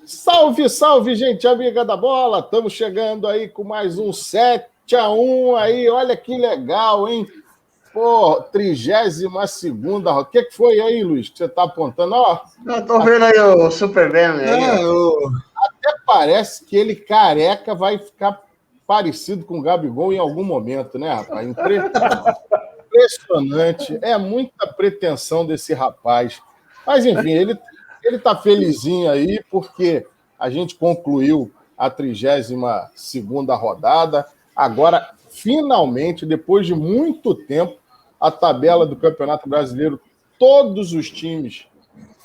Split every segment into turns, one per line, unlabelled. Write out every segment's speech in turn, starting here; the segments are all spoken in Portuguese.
Salve, salve, gente amiga da bola! Estamos chegando aí com mais um 7-1 aí, olha que legal, hein? Pô, 32ª. O que foi aí, Luiz, que você tá apontando? Ó,
Eu tô vendo aí o Superman aí.
Até parece que ele careca vai ficar parecido com o Gabigol em algum momento, né, rapaz? Impressionante. É muita pretensão desse rapaz. Mas, enfim, ele tá felizinho aí porque a gente concluiu a 32ª rodada. Agora, finalmente, depois de muito tempo, a tabela do Campeonato Brasileiro, todos os times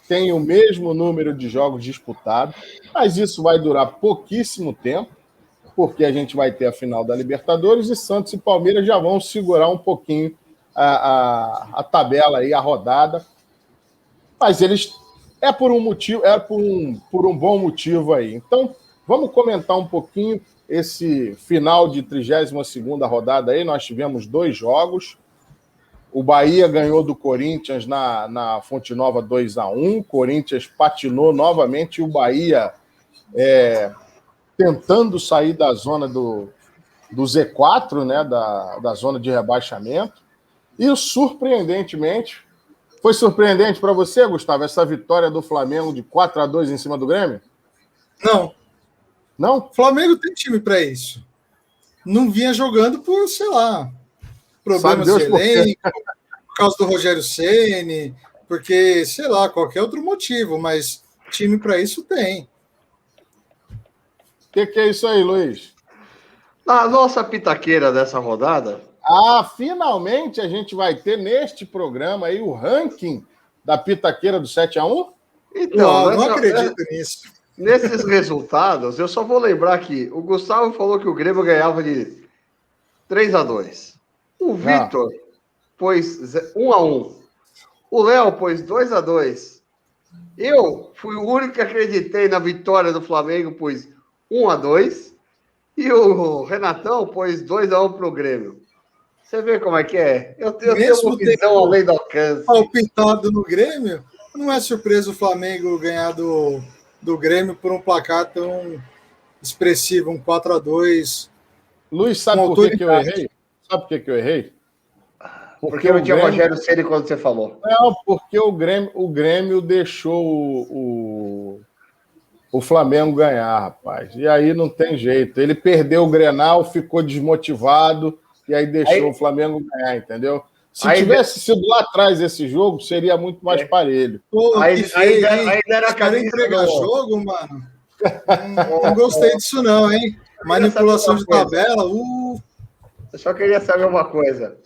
têm o mesmo número de jogos disputados, mas isso vai durar pouquíssimo tempo, porque a gente vai ter a final da Libertadores e Santos e Palmeiras já vão segurar um pouquinho a tabela aí, a rodada. Mas eles por um motivo, por um bom motivo aí. Então, vamos comentar um pouquinho esse final de 32ª rodada aí. Nós tivemos 2 jogos. O Bahia ganhou do Corinthians na Fonte Nova 2-1. Corinthians patinou novamente e o Bahia tentando sair da zona do Z4, né, da zona de rebaixamento. E, surpreendentemente, foi surpreendente para você, Gustavo, essa vitória do Flamengo de 4-2 em cima do Grêmio?
Não.
Não?
O Flamengo tem time para isso. Não vinha jogando por, sei lá, problemas de elenco, por causa do Rogério Ceni, porque, sei lá, qualquer outro motivo, mas time para isso tem.
O que é isso aí, Luiz?
Na nossa pitaqueira dessa rodada...
finalmente a gente vai ter neste programa aí o ranking da pitaqueira do 7-1?
Então,
não acredito nisso.
Nesses resultados, eu só vou lembrar que o Gustavo falou que o Grêmio ganhava de 3-2. O Vitor pôs 1-1. O Léo pôs 2-2. Eu fui o único que acreditei na vitória do Flamengo, pôs 1-2. E o Renatão pôs 2-1 pro Grêmio. Você vê como é que é? Eu tenho uma visão além do alcance.
Palpitado no Grêmio, não é surpresa o Flamengo ganhar do Grêmio por um placar tão expressivo, um 4-2.
Luiz, sabe por que eu errei? Sabe por que eu errei?
Porque não tinha Rogério Ceni quando você falou.
Não, porque o Grêmio deixou o Flamengo ganhar, rapaz. E aí não tem jeito. Ele perdeu o Grenal, ficou desmotivado e aí deixou o Flamengo ganhar, entendeu? Se tivesse sido lá atrás esse jogo, seria muito mais parelho.
Aí era querer entregar jogo, mano. Não gostei disso não, hein? Manipulação de tabela.
Eu só queria saber uma coisa.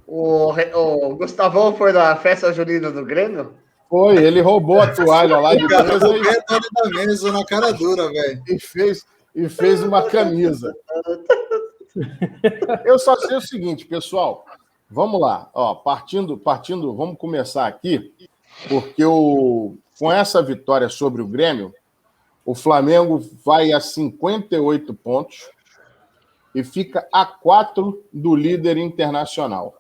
O Gustavão foi na festa junina do Grêmio?
Foi, ele roubou a toalha lá de
da mesa na cara dura, velho.
E fez uma camisa. Eu só sei o seguinte, pessoal. Vamos lá. Ó, partindo, vamos começar aqui, porque com essa vitória sobre o Grêmio, o Flamengo vai a 58 pontos e fica a 4 do líder internacional.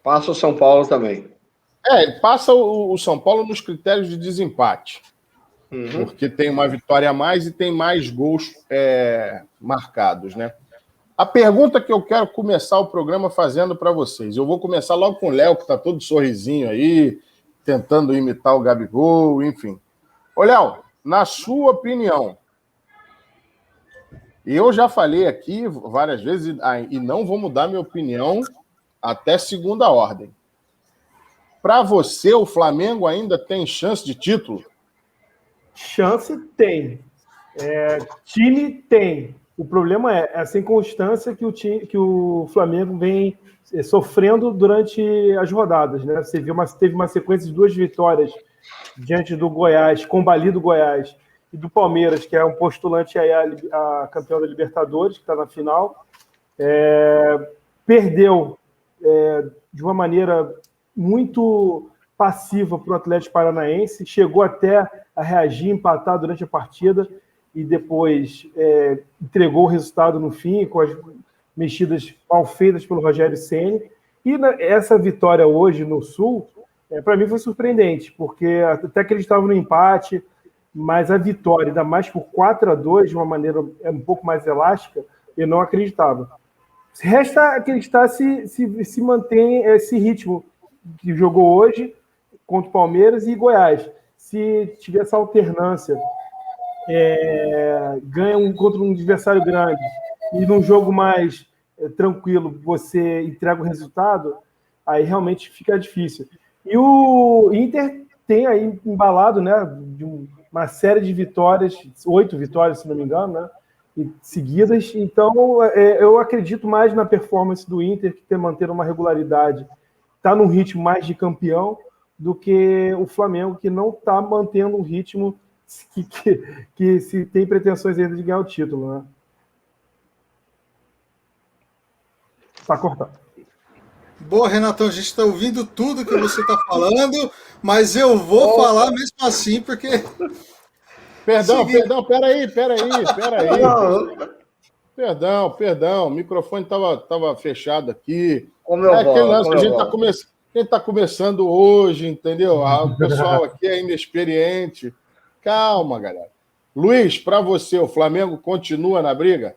Passa o São Paulo também.
Ele passa o São Paulo nos critérios de desempate. Porque tem uma vitória a mais e tem mais gols marcados, né? A pergunta que eu quero começar o programa fazendo para vocês, eu vou começar logo com o Léo, que está todo sorrisinho aí, tentando imitar o Gabigol, enfim. Ô, Léo, na sua opinião, eu já falei aqui várias vezes e não vou mudar minha opinião até segunda ordem. Para você, o Flamengo ainda tem chance de título?
Chance tem. Time tem. O problema é essa inconstância que o Flamengo vem sofrendo durante as rodadas, né? Você viu teve uma sequência de 2 vitórias diante do Goiás, combalido Goiás, e do Palmeiras, que é um postulante aí a campeão da Libertadores, que está na final. Perdeu de uma maneira muito passiva para o Atlético Paranaense, chegou até a reagir, empatar durante a partida e depois entregou o resultado no fim, com as mexidas mal feitas pelo Rogério Ceni. E essa vitória hoje no Sul, para mim foi surpreendente, porque até que eles estavam no empate, mas a vitória, ainda mais por 4-2, de uma maneira um pouco mais elástica, eu não acreditava. Resta acreditar se mantém esse ritmo que jogou hoje contra o Palmeiras e Goiás. Se tiver essa alternância, ganha contra um adversário grande e num jogo mais tranquilo você entrega o resultado, aí realmente fica difícil. E o Inter tem aí embalado, né, de uma série de vitórias, 8 vitórias, se não me engano, né, seguidas. Então, eu acredito mais na performance do Inter, que tem manter uma regularidade, está num ritmo mais de campeão, do que o Flamengo, que não está mantendo um ritmo que se tem pretensões ainda de ganhar o título, né? Está cortado.
Boa, Renatão, a gente está ouvindo tudo que você está falando, mas eu vou falar mesmo assim, porque...
Perdão, peraí. Perdão, o microfone estava fechado aqui. Aquele lance, a gente está começando hoje, entendeu? O pessoal aqui é inexperiente. Calma, galera. Luiz, para você, o Flamengo continua na briga?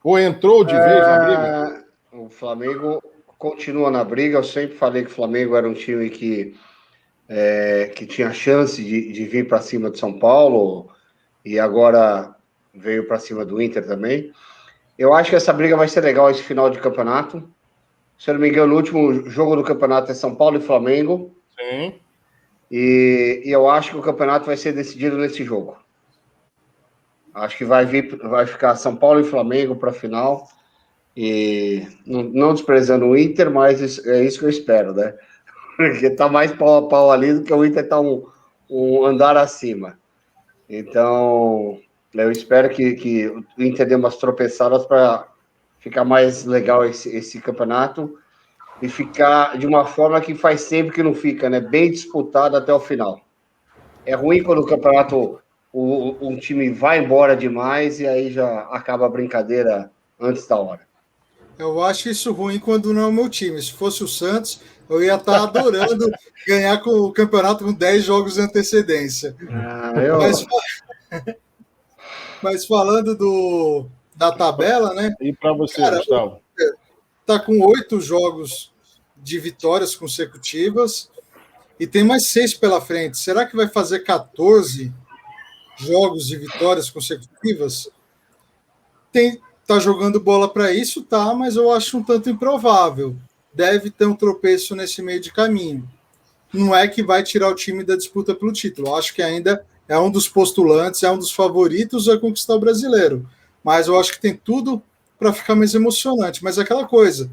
Ou entrou de vez na briga?
O Flamengo continua na briga. Eu sempre falei que o Flamengo era um time que tinha chance de vir para cima de São Paulo e agora veio para cima do Inter também. Eu acho que essa briga vai ser legal esse final de campeonato. Se eu não me engano, o último jogo do campeonato é São Paulo e Flamengo.
Sim.
E eu acho que o campeonato vai ser decidido nesse jogo. Acho que vai ficar São Paulo e Flamengo para a final. E não desprezando o Inter, mas é isso que eu espero, né? Porque tá mais pau a pau ali do que o Inter tá um andar acima. Então, eu espero que o Inter dê umas tropeçadas para ficar mais legal esse campeonato e ficar de uma forma que faz sempre que não fica, né? Bem disputado até o final. É ruim quando o campeonato, um time vai embora demais e aí já acaba a brincadeira antes da hora.
Eu acho isso ruim quando não é o meu time. Se fosse o Santos, eu ia estar adorando ganhar com o campeonato com 10 jogos de antecedência. Mas falando da tabela, né?
E para você, cara, Gustavo?
Está com 8 jogos de vitórias consecutivas e tem mais 6 pela frente. Será que vai fazer 14 jogos de vitórias consecutivas? Tá jogando bola para isso, tá, mas eu acho um tanto improvável. Deve ter um tropeço nesse meio de caminho. Não é que vai tirar o time da disputa pelo título. Eu acho que ainda é um dos postulantes, é um dos favoritos a conquistar o brasileiro. Mas eu acho que tem tudo para ficar mais emocionante. Mas aquela coisa,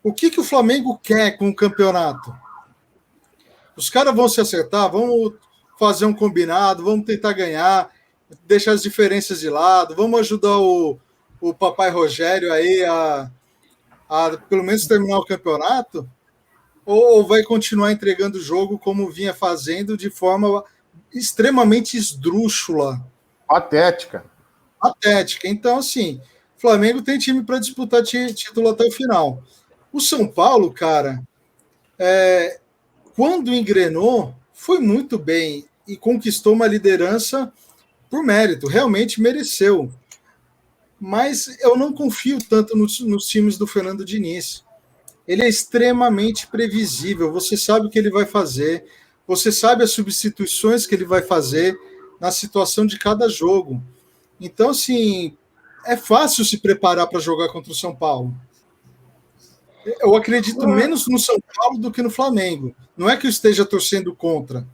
o que o Flamengo quer com o campeonato? Os caras vão se acertar, vão fazer um combinado, vamos tentar ganhar, deixar as diferenças de lado, vamos ajudar o papai Rogério aí a pelo menos terminar o campeonato, ou vai continuar entregando o jogo como vinha fazendo de forma extremamente esdrúxula.
Patética.
Então, assim, o Flamengo tem time para disputar título até o final. O São Paulo, cara, quando engrenou, foi muito bem e conquistou uma liderança por mérito, realmente mereceu. Mas eu não confio tanto nos times do Fernando Diniz. Ele é extremamente previsível, você sabe o que ele vai fazer, você sabe as substituições que ele vai fazer na situação de cada jogo. Então, assim, é fácil se preparar para jogar contra o São Paulo. Eu acredito menos no São Paulo do que no Flamengo. Não é que eu esteja torcendo contra.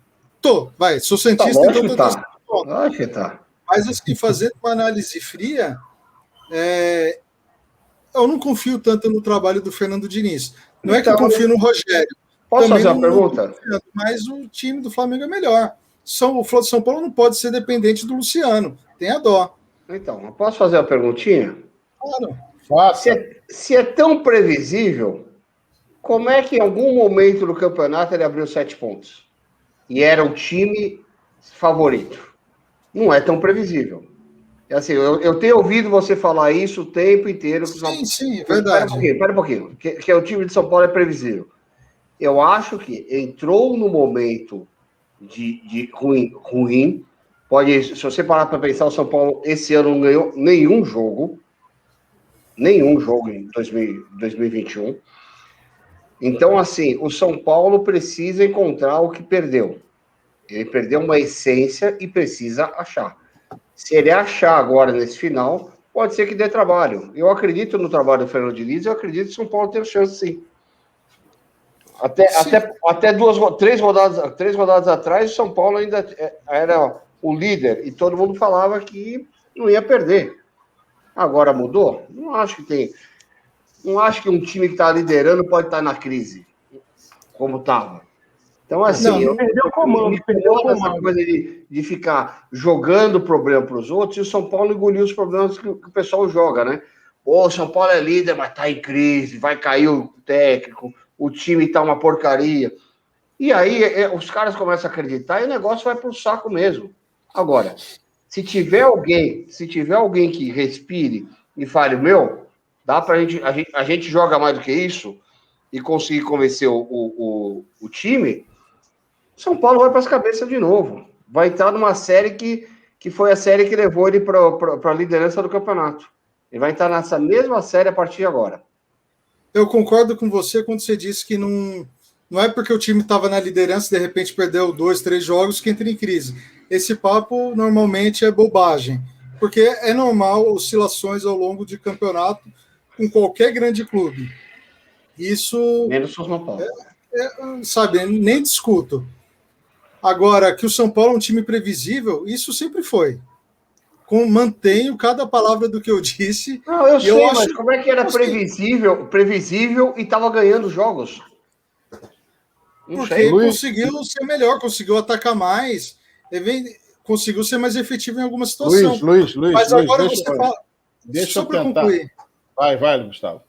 Sou cientista, então estou torcendo contra. Mas, assim, fazendo uma análise fria, eu não confio tanto no trabalho do Fernando Diniz. Não é que eu confio no Rogério.
Posso fazer uma pergunta?
Mas o time do Flamengo é melhor. O São Paulo não pode ser dependente do Luciano. Tem a dó.
Então, eu posso fazer uma perguntinha?
Claro.
Se é tão previsível, como é que em algum momento do campeonato ele abriu 7 pontos? E era o time favorito? Não é tão previsível. Assim, eu tenho ouvido você falar isso o tempo inteiro.
Sim, é verdade.
Espera um pouquinho. Que o time de São Paulo é previsível. Eu acho que entrou no momento de ruim. Pode, se você parar para pensar, o São Paulo esse ano não ganhou nenhum jogo em 2021. Então, assim, o São Paulo precisa encontrar o que perdeu. Ele perdeu uma essência e precisa achar. Se ele achar agora nesse final, pode ser que dê trabalho. Eu acredito no trabalho do Fernando Diniz, eu acredito que o São Paulo tem chance, sim. Até três rodadas atrás, o São Paulo ainda era o líder e todo mundo falava que não ia perder. Agora mudou? Não acho que um time que está liderando pode estar na crise, como estava. Então, assim,
perdeu o comando.
Essa coisa de ficar jogando problema para os outros, e o São Paulo engoliu os problemas que o pessoal joga, né? O São Paulo é líder, mas está em crise, vai cair o técnico, o time está uma porcaria. E aí os caras começam a acreditar e o negócio vai para o saco mesmo. Agora, se tiver alguém que respire e fale, dá pra a gente joga mais do que isso e conseguir convencer o time, São Paulo vai para as cabeças de novo. Vai estar numa série que foi a série que levou ele para a liderança do campeonato. Ele vai estar nessa mesma série a partir de agora.
Eu concordo com você quando você disse que não é porque o time estava na liderança e de repente perdeu 2, 3 jogos que entra em crise. Esse papo normalmente é bobagem, porque é normal oscilações ao longo de campeonato com qualquer grande clube. Isso,
menos o São Paulo.
Sabe, nem discuto. Agora, que o São Paulo é um time previsível, isso sempre foi. Mantenho cada palavra do que eu disse.
Não, eu sei, mas como é que era previsível e estava ganhando jogos?
Porque conseguiu ser melhor, conseguiu atacar mais, conseguiu ser mais efetivo em alguma situação.
Luiz,
mas agora você fala...
Deixa eu tentar. Concluir. Vai, Gustavo.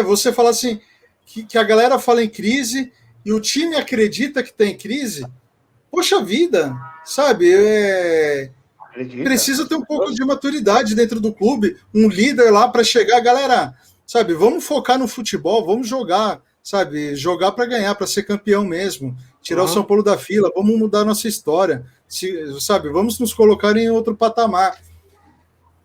Você fala assim, que a galera fala em crise e o time acredita que tem crise. Poxa vida, sabe? Precisa ter um pouco de maturidade dentro do clube, um líder lá para chegar, galera, sabe? Vamos focar no futebol, vamos jogar, sabe? Jogar para ganhar, para ser campeão mesmo, tirar o São Paulo da fila, vamos mudar nossa história, sabe? Vamos nos colocar em outro patamar.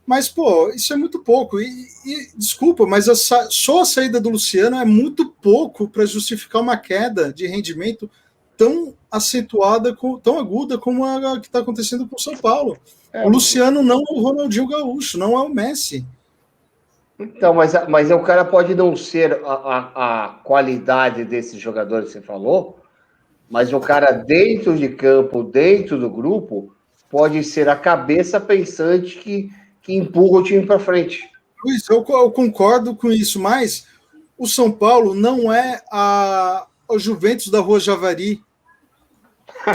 Mas, pô, isso é muito pouco. E desculpa, mas só a saída do Luciano é muito pouco para justificar uma queda de rendimento tão acentuada, tão aguda como a que está acontecendo com o São Paulo. O Luciano não é o Ronaldinho Gaúcho, não é o Messi.
Então, mas o cara pode não ser a qualidade desses jogadores que você falou, mas o cara dentro de campo, dentro do grupo, pode ser a cabeça pensante que empurra o time para frente.
Luiz, eu concordo com isso, mas o São Paulo não é o Juventus da Rua Javari,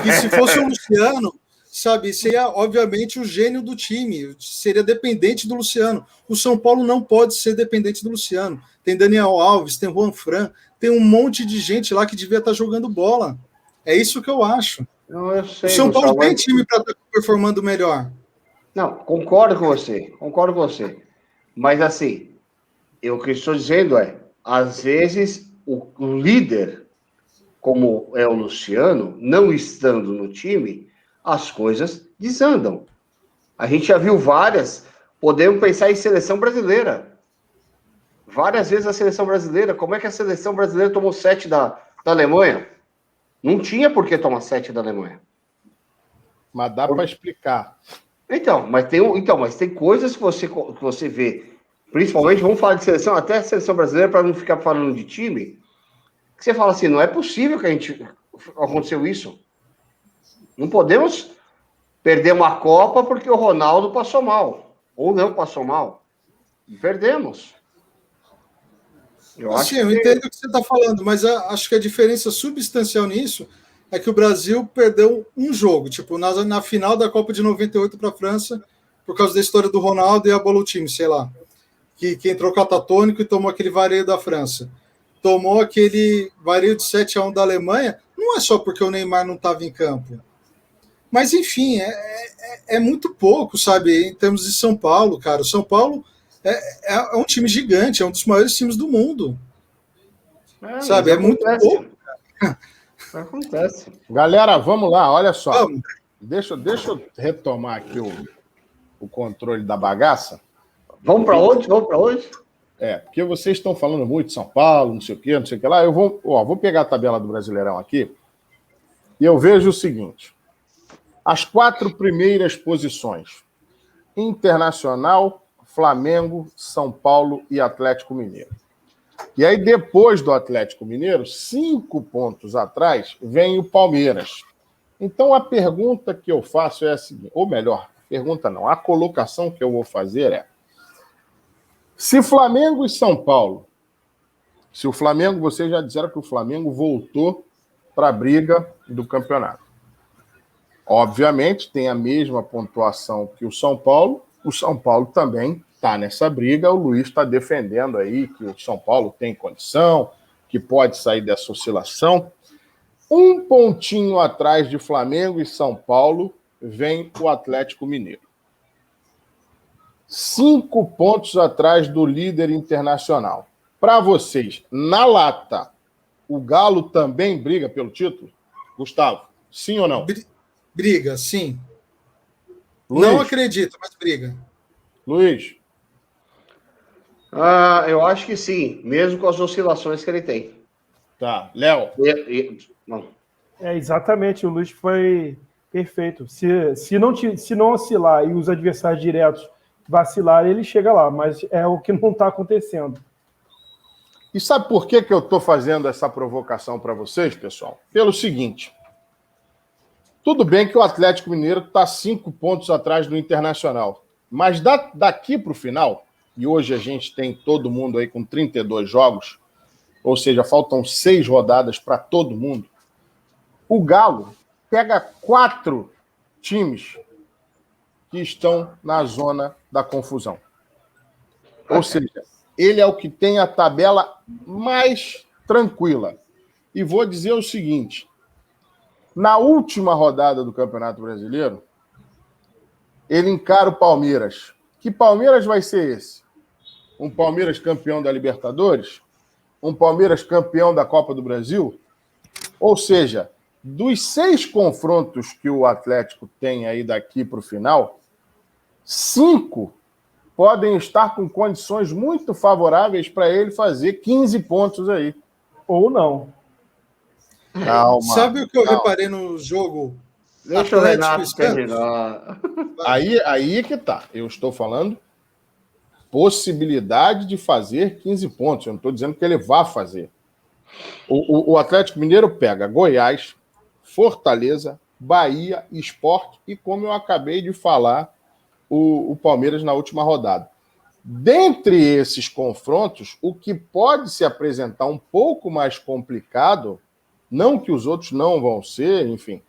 que se fosse o Luciano, sabe, seria obviamente o gênio do time, seria dependente do Luciano. O São Paulo não pode ser dependente do Luciano. Tem Daniel Alves, tem Juan Fran, tem um monte de gente lá que devia estar jogando bola. É isso que eu acho.
Não, eu sei,
o São Paulo tem time para estar performando melhor.
Não, concordo com você. Mas assim, o que eu estou dizendo às vezes o líder, como é o Luciano, não estando no time, as coisas desandam. A gente já viu várias, podemos pensar em seleção brasileira. Várias vezes a seleção brasileira, como é que a seleção brasileira tomou 7 da Alemanha? Não tinha por que tomar 7 da Alemanha.
Mas dá para explicar.
Mas tem coisas que você vê, principalmente, vamos falar de seleção, até a seleção brasileira, para não ficar falando de time, que você fala assim, não é possível que aconteceu isso. Não podemos perder uma Copa porque o Ronaldo passou mal, ou não passou mal. Perdemos.
Eu entendo o que você está falando, mas acho que a diferença substancial nisso é que o Brasil perdeu um jogo, tipo, na final da Copa de 98 para a França, por causa da história do Ronaldo e a bola o time, sei lá, que entrou catatônico e tomou aquele vareio da França. Tomou aquele vareio de 7-1 da Alemanha, não é só porque o Neymar não estava em campo. Mas, enfim, é muito pouco, sabe, em termos de São Paulo, cara. O São Paulo é um time gigante, é um dos maiores times do mundo. Sabe, é muito pouco.
Acontece.
Galera, vamos lá, olha só. Deixa eu retomar aqui o controle da bagaça.
Vamos para onde?
Porque vocês estão falando muito de São Paulo, não sei o quê, não sei o que lá. Eu vou pegar a tabela do Brasileirão aqui e eu vejo o seguinte. As 4 primeiras posições. Internacional, Flamengo, São Paulo e Atlético Mineiro. E aí, depois do Atlético Mineiro, 5 pontos atrás, vem o Palmeiras. Então, a pergunta que eu faço é a seguinte, ou melhor, pergunta não, a colocação que eu vou fazer é: se Flamengo e São Paulo, se o Flamengo, vocês já disseram que o Flamengo voltou para a briga do campeonato. Obviamente, tem a mesma pontuação que o São Paulo também está nessa briga, o Luiz está defendendo aí que o São Paulo tem condição, que pode sair dessa oscilação. 1 pontinho atrás de Flamengo e São Paulo vem o Atlético Mineiro. 5 pontos atrás do líder internacional. Para vocês, na lata, o Galo também briga pelo título? Gustavo, sim ou não?
Briga, sim.
Luiz?
Não acredito, mas briga.
Luiz?
Eu acho que sim, mesmo com as oscilações que ele tem.
Tá. Léo?
Não.
Exatamente, o Luiz foi perfeito. Se não oscilar e os adversários diretos vacilar, ele chega lá, mas é o que não está acontecendo.
E sabe por que eu estou fazendo essa provocação para vocês, pessoal? Pelo seguinte, tudo bem que o Atlético Mineiro está 5 pontos atrás do Internacional, mas daqui para o final, e hoje a gente tem todo mundo aí com 32 jogos, ou seja, faltam 6 rodadas para todo mundo, o Galo pega 4 times que estão na zona da confusão. Ou seja, ele é o que tem a tabela mais tranquila. E vou dizer o seguinte, na última rodada do Campeonato Brasileiro, ele encara o Palmeiras. Que Palmeiras vai ser esse? Um Palmeiras campeão da Libertadores? Um Palmeiras campeão da Copa do Brasil? Ou seja, dos 6 confrontos que o Atlético tem aí daqui para o final, 5 podem estar com condições muito favoráveis para ele fazer 15 pontos aí.
Ou não.
Calma.
Sabe o que eu reparei no jogo?
Deixa o Renato terminar.
Aí que tá. Eu estou falando possibilidade de fazer 15 pontos. Eu não estou dizendo que ele vá fazer. O Atlético Mineiro pega Goiás, Fortaleza, Bahia, Sport e, como eu acabei de falar, o Palmeiras na última rodada. Dentre esses confrontos, o que pode se apresentar um pouco mais complicado, não que os outros não vão ser, enfim,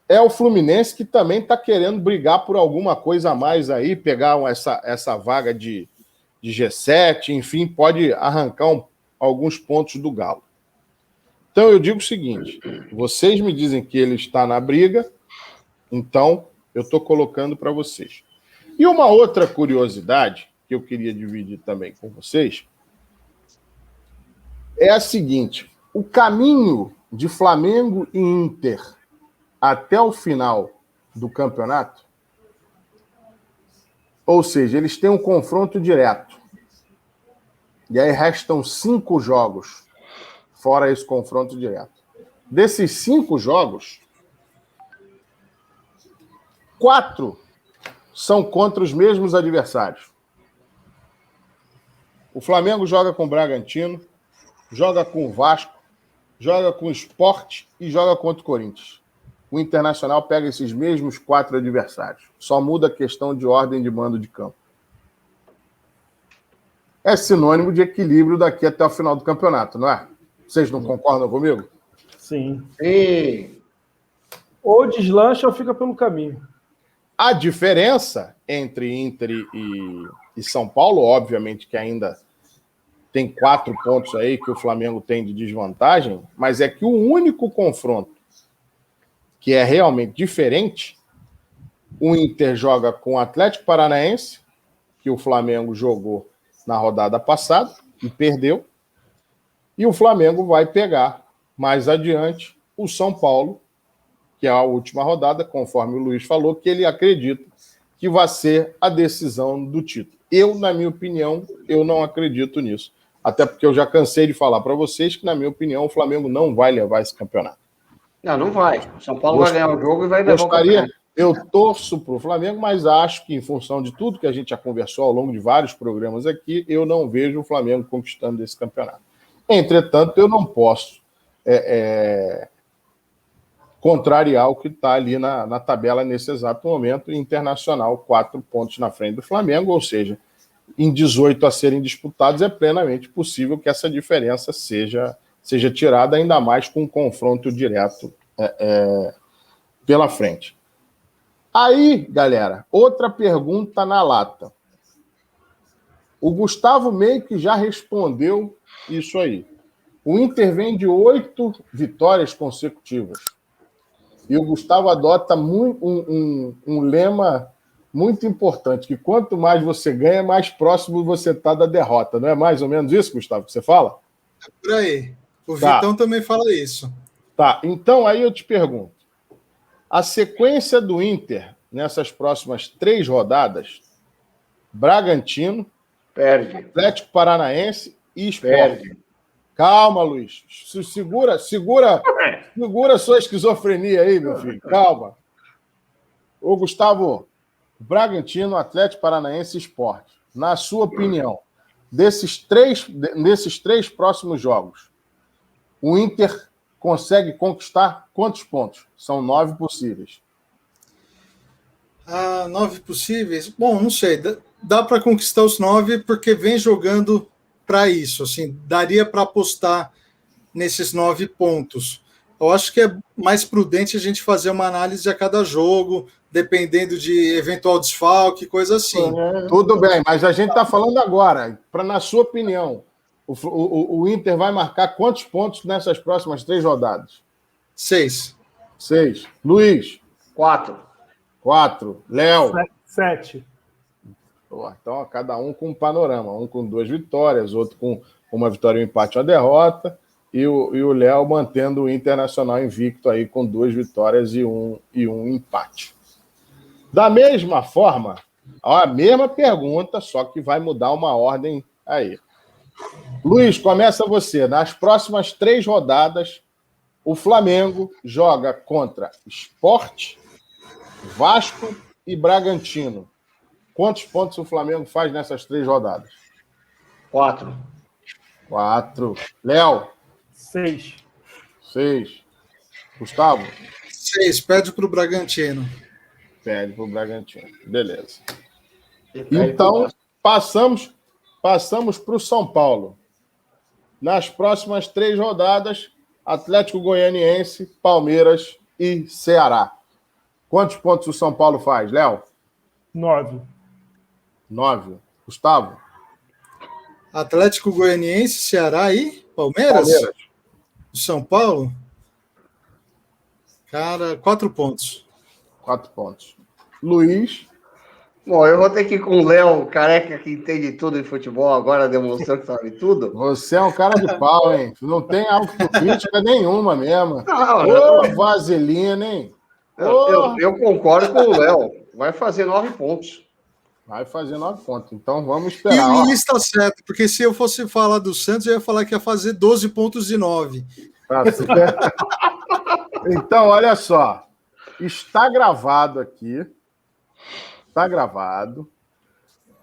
é o Fluminense, que também está querendo brigar por alguma coisa a mais aí, pegar essa vaga de G7, enfim, pode arrancar alguns pontos do Galo. Então eu digo o seguinte, vocês me dizem que ele está na briga, então eu estou colocando para vocês. E uma outra curiosidade que eu queria dividir também com vocês é a seguinte, o caminho de Flamengo e Inter até o final do campeonato, ou seja, eles têm um confronto direto. E aí restam 5 jogos, fora esse confronto direto. Desses 5 jogos, 4 são contra os mesmos adversários. O Flamengo joga com o Bragantino, joga com o Vasco, joga com o Sport e joga contra o Corinthians. O Internacional pega esses mesmos 4 adversários. Só muda a questão de ordem de mando de campo. É sinônimo de equilíbrio daqui até o final do campeonato, não é? Vocês não concordam comigo?
Sim.
Sim.
Ou deslancha ou fica pelo caminho.
A diferença entre Inter e São Paulo, obviamente que ainda tem 4 pontos aí que o Flamengo tem de desvantagem, mas é que o único confronto que é realmente diferente, o Inter joga com o Atlético Paranaense, que o Flamengo jogou na rodada passada e perdeu, e o Flamengo vai pegar mais adiante, o São Paulo, que é a última rodada, conforme o Luiz falou, que ele acredita que vai ser a decisão do título. Eu, na minha opinião, eu não acredito nisso. Até porque eu já cansei de falar para vocês que, na minha opinião, o Flamengo não vai levar esse campeonato.
Não vai. O São Paulo vai ganhar o jogo e vai levar o campeonato.
Eu torço para o Flamengo, mas acho que, em função de tudo que a gente já conversou ao longo de vários programas aqui, eu não vejo o Flamengo conquistando esse campeonato. Entretanto, eu não posso contrariar o que está ali na tabela nesse exato momento. Internacional, 4 pontos na frente do Flamengo, ou seja, em 18 a serem disputados, é plenamente possível que essa diferença seja tirada, ainda mais com um confronto direto pela frente. Aí, galera, outra pergunta na lata. O Gustavo meio que já respondeu isso aí. O Inter vem de 8 vitórias consecutivas. E o Gustavo adota um lema muito importante, que quanto mais você ganha, mais próximo você está da derrota. Não é mais ou menos isso, Gustavo, que você fala?
É por aí. O Vitão também fala isso.
Tá, então aí eu te pergunto. A sequência do Inter nessas próximas 3 rodadas, Bragantino,
perde.
Atlético Paranaense e Sport.
Perde.
Calma, Luiz. Segura sua esquizofrenia aí, meu filho. Calma. Ô, Gustavo, Bragantino, Atlético Paranaense e Sport. Na sua opinião, nesses três próximos jogos, o Inter consegue conquistar quantos pontos? São 9 possíveis.
9 possíveis? Bom, não sei. Dá para conquistar os 9 porque vem jogando para isso. Assim, daria para apostar nesses 9 pontos. Eu acho que é mais prudente a gente fazer uma análise a cada jogo, dependendo de eventual desfalque, coisa assim.
Tudo bem, mas a gente está falando agora. Na sua opinião, o Inter vai marcar quantos pontos nessas próximas 3 rodadas?
6.
Luiz?
4.
Léo?
7.
Então, cada um com um panorama. Um com 2 vitórias, outro com uma vitória, um empate e uma derrota. E o Léo mantendo o Internacional invicto aí com 2 vitórias e um empate. Da mesma forma, a mesma pergunta, só que vai mudar uma ordem aí. Luiz, começa você. Nas próximas 3 rodadas, o Flamengo joga contra Sport, Vasco e Bragantino. Quantos pontos o Flamengo faz nessas 3 rodadas?
4.
Léo?
6.
Gustavo?
6. Pede para o Bragantino.
Pede para o Bragantino. Beleza. Então, passamos para o São Paulo. Nas próximas 3 rodadas, Atlético Goianiense, Palmeiras e Ceará. Quantos pontos o São Paulo faz, Léo?
9.
Gustavo?
Atlético Goianiense, Ceará e Palmeiras? O São Paulo? Cara, 4 pontos.
4 pontos. Luiz?
Bom, eu vou ter que ir com o Léo, careca que entende tudo de futebol, agora demonstrou que sabe tudo.
Você é um cara de pau, hein? Não tem autocrítica nenhuma mesmo.
Não.
Vaselina, hein?
Eu concordo com o Léo. Vai fazer 9 pontos.
Vai fazer 9 pontos. Então vamos esperar.
E o Luiz está certo, porque se eu fosse falar do Santos, eu ia falar que ia fazer 12 pontos de 9.
Tá certo. Então, olha só. Está gravado aqui. Está gravado.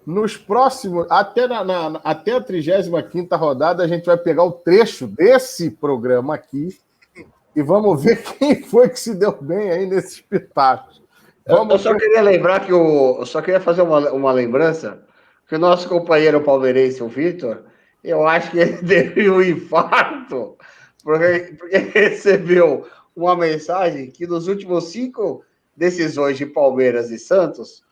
Nos próximos... Até a 35ª rodada, a gente vai pegar o trecho desse programa aqui e vamos ver quem foi que se deu bem aí nesses pitacos.
Eu só queria lembrar eu só queria fazer uma lembrança que o nosso companheiro palmeirense, o Vitor, eu acho que ele teve um infarto porque recebeu uma mensagem que nos últimos 5 decisões de Palmeiras e Santos,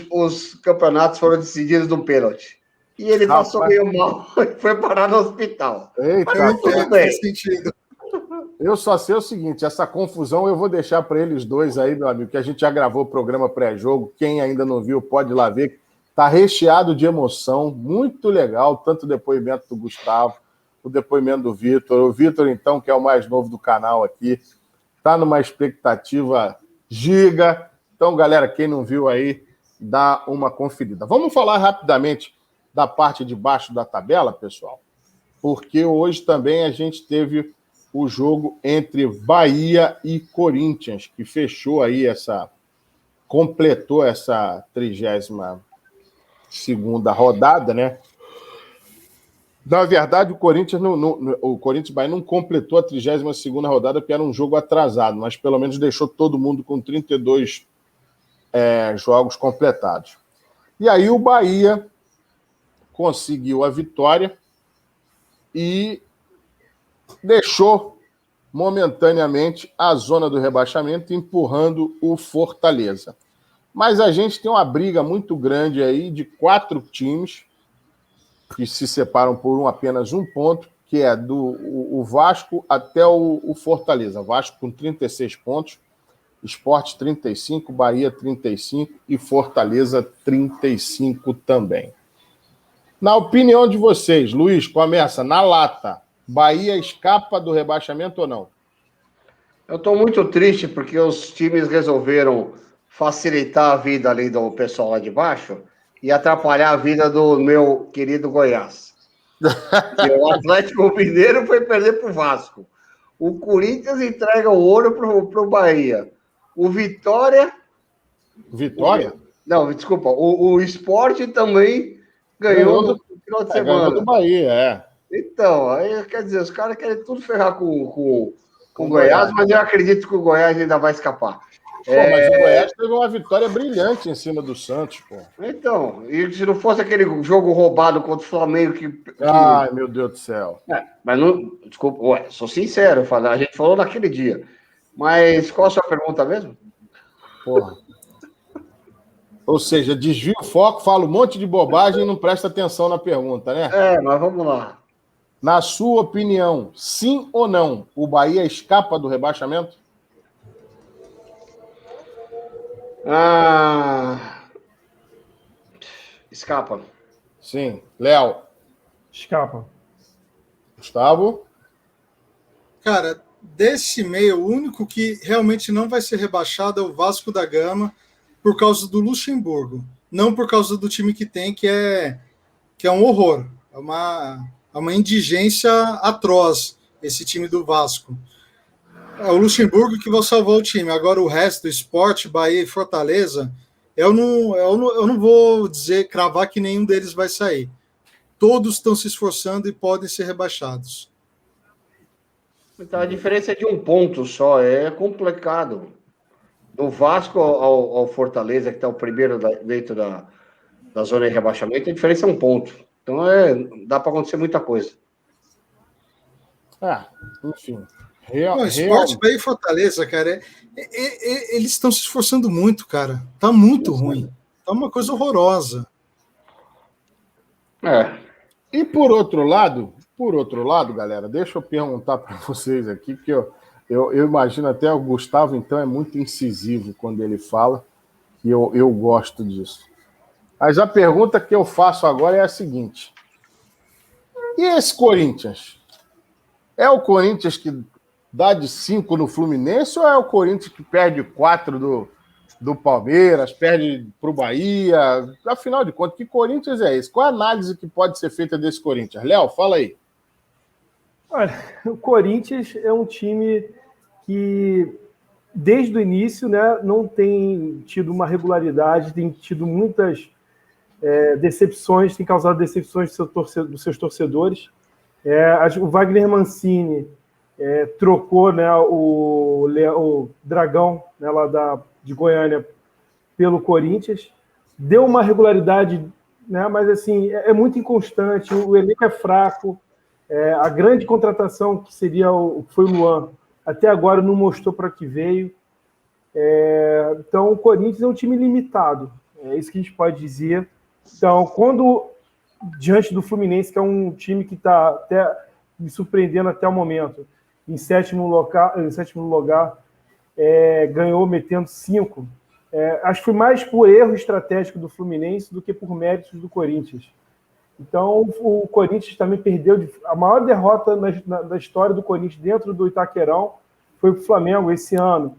os campeonatos foram decididos no pênalti. E ele passou meio mal e foi parar no hospital.
Eita,
mas tudo bem.
Sentido.
Eu só sei o seguinte, essa confusão eu vou deixar para eles dois aí, meu amigo, que a gente já gravou o programa pré-jogo. Quem ainda não viu, pode ir lá ver. Está recheado de emoção, muito legal, tanto o depoimento do Gustavo. o depoimento do Vitor. O Vitor, então, que é o mais novo do canal aqui, está numa expectativa giga. Então, galera, quem não viu aí, dá uma conferida. Vamos falar rapidamente da parte de baixo da tabela, pessoal, porque hoje também a gente teve o jogo entre Bahia e Corinthians, que fechou aí completou essa 32ª rodada, né? Na verdade, o Corinthians Bahia não completou a 32ª rodada, porque era um jogo atrasado, mas pelo menos deixou todo mundo com 32 jogos completados. E aí o Bahia conseguiu a vitória e deixou momentaneamente a zona do rebaixamento, empurrando o Fortaleza. Mas a gente tem uma briga muito grande aí de 4 times que se separam por apenas um ponto, que é o Vasco até o Fortaleza. Vasco com 36 pontos, Sport 35, Bahia 35 e Fortaleza 35 também. Na opinião de vocês, Luiz, começa na lata. Bahia escapa do rebaixamento ou não?
Eu estou muito triste porque os times resolveram facilitar a vida ali do pessoal lá de baixo e atrapalhar a vida do meu querido Goiás. O Atlético Mineiro foi perder para o Vasco. O Corinthians entrega o ouro para o Bahia. O Vitória...
Vitória?
Não, desculpa. O Sport também ganhou no final de semana.
Ganhou do Bahia,
Então, aí quer dizer, os caras querem tudo ferrar com o Goiás, mas eu acredito que o Goiás ainda vai escapar.
Mas o Goiás teve uma vitória brilhante em cima do Santos, pô.
Então, e se não fosse aquele jogo roubado contra o Flamengo que...
Ai, meu Deus do céu.
Mas não... Desculpa, sou sincero, a gente falou naquele dia. Mas qual a sua pergunta mesmo?
Porra. Ou seja, desvia o foco, fala um monte de bobagem e não presta atenção na pergunta, né?
Mas vamos lá.
Na sua opinião, sim ou não, o Bahia escapa do rebaixamento?
Escapa.
Sim. Léo?
Escapa.
Gustavo?
Cara, desse meio, o único que realmente não vai ser rebaixado é o Vasco da Gama por causa do Luxemburgo. Não por causa do time que tem, que é um horror. É uma indigência atroz esse time do Vasco. É o Luxemburgo que vai salvar o time. Agora o resto, Sport, Bahia e Fortaleza, eu não vou cravar que nenhum deles vai sair. Todos estão se esforçando e podem ser rebaixados.
Então a diferença é de um ponto só, é complicado. Do Vasco ao Fortaleza, que está o primeiro dentro da zona de rebaixamento, a diferença é um ponto. Então dá para acontecer muita coisa.
Enfim.
O Sport, Bahia e Fortaleza, cara, eles estão se esforçando muito, cara. Tá muito ruim. Tá uma coisa horrorosa.
E por outro lado, galera, deixa eu perguntar para vocês aqui, que eu imagino até o Gustavo, então, é muito incisivo quando ele fala, e eu gosto disso. Mas a pergunta que eu faço agora é a seguinte: e esse Corinthians? É o Corinthians que dá de 5 no Fluminense ou é o Corinthians que perde 4 do Palmeiras, perde para o Bahia? Afinal de contas, que Corinthians é esse? Qual a análise que pode ser feita desse Corinthians? Léo, fala aí.
Olha, o Corinthians é um time que, desde o início, né, não tem tido uma regularidade, tem tido muitas decepções, tem causado decepções dos seus torcedores. O Wagner Mancini trocou, né, o Dragão, né, lá de Goiânia pelo Corinthians, deu uma regularidade, né, mas assim, é muito inconstante, o elenco é fraco. A grande contratação que foi o Luan, até agora não mostrou para que veio. Então o Corinthians é um time limitado, é isso que a gente pode dizer. Então, quando diante do Fluminense, que é um time que está até me surpreendendo até o momento, em sétimo lugar, ganhou metendo 5. Acho que foi mais por erro estratégico do Fluminense do que por méritos do Corinthians. Então, o Corinthians também perdeu. A maior derrota da história do Corinthians dentro do Itaquerão foi para o Flamengo esse ano.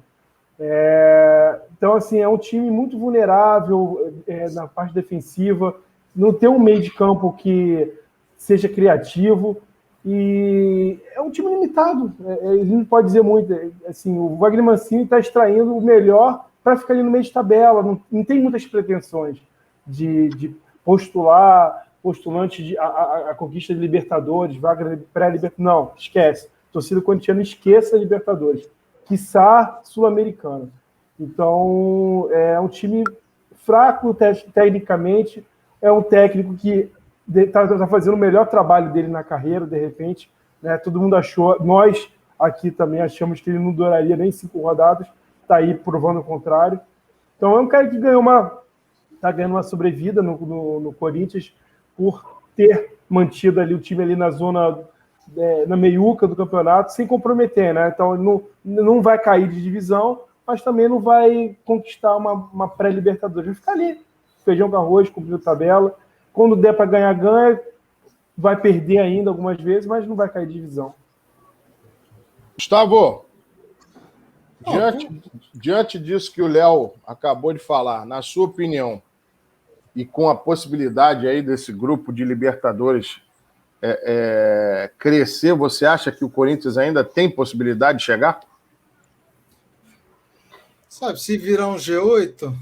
Então, assim, é um time muito vulnerável na parte defensiva, não tem um meio de campo que seja criativo, e é um time limitado. Ele não pode dizer muito. Assim, o Wagner Mancini está extraindo o melhor para ficar ali no meio de tabela, não tem muitas pretensões de postulante a conquista de Libertadores, vaga pré-Libertadores. Não, esquece. Torcida corintiana esqueça Libertadores. Quiçá Sul-Americana. Então, é um time fraco tecnicamente, é um técnico que está fazendo o melhor trabalho dele na carreira, de repente. Né? Todo mundo achou, nós aqui também achamos que ele não duraria nem 5 rodadas, está aí provando o contrário. Então, é um cara que está ganhando uma sobrevida no Corinthians por ter mantido ali o time ali na zona, na meiuca do campeonato, sem comprometer, né? Então, ele não vai cair de divisão, mas também não vai conquistar uma pré-Libertadores. Vai ficar ali, feijão com arroz, cumprindo tabela. Quando der para ganhar, ganha. Vai perder ainda algumas vezes, mas não vai cair de divisão.
Gustavo, diante disso que o Léo acabou de falar, na sua opinião, e com a possibilidade aí desse grupo de Libertadores crescer, você acha que o Corinthians ainda tem possibilidade de chegar?
Sabe, se virar um G8,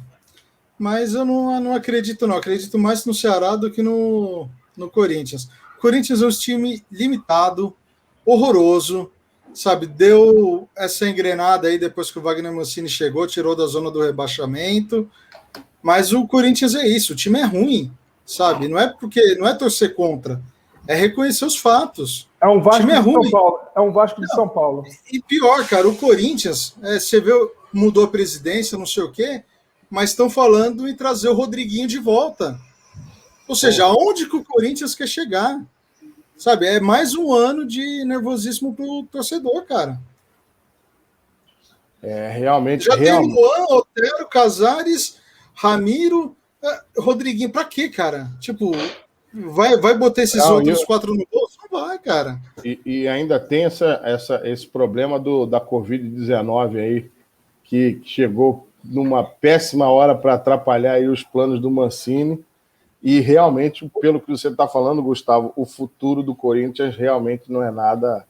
mas eu não acredito, não. Acredito mais no Ceará do que no Corinthians. O Corinthians é um time limitado, horroroso, sabe? Deu essa engrenada aí depois que o Wagner Mancini chegou, tirou da zona do rebaixamento. Mas o Corinthians é isso, o time é ruim, sabe? Não é torcer contra, é reconhecer os fatos.
É um Vasco
o time é ruim.
São Paulo. É um Vasco de São Paulo.
E pior, cara, o Corinthians, você vê, mudou a presidência, não sei o quê, mas estão falando em trazer o Rodriguinho de volta. Ou seja, aonde que o Corinthians quer chegar? Sabe, é mais um ano de nervosismo pro torcedor, cara.
Realmente.
Já tem Luan, Otero, Casares, Ramiro, Rodriguinho. Pra quê, cara? Tipo, vai botar esses outros 4 no bolso? Não vai, cara.
E ainda tem esse problema da Covid-19 aí, que chegou numa péssima hora para atrapalhar aí os planos do Mancini. E realmente, pelo que você está falando, Gustavo, o futuro do Corinthians realmente não é nada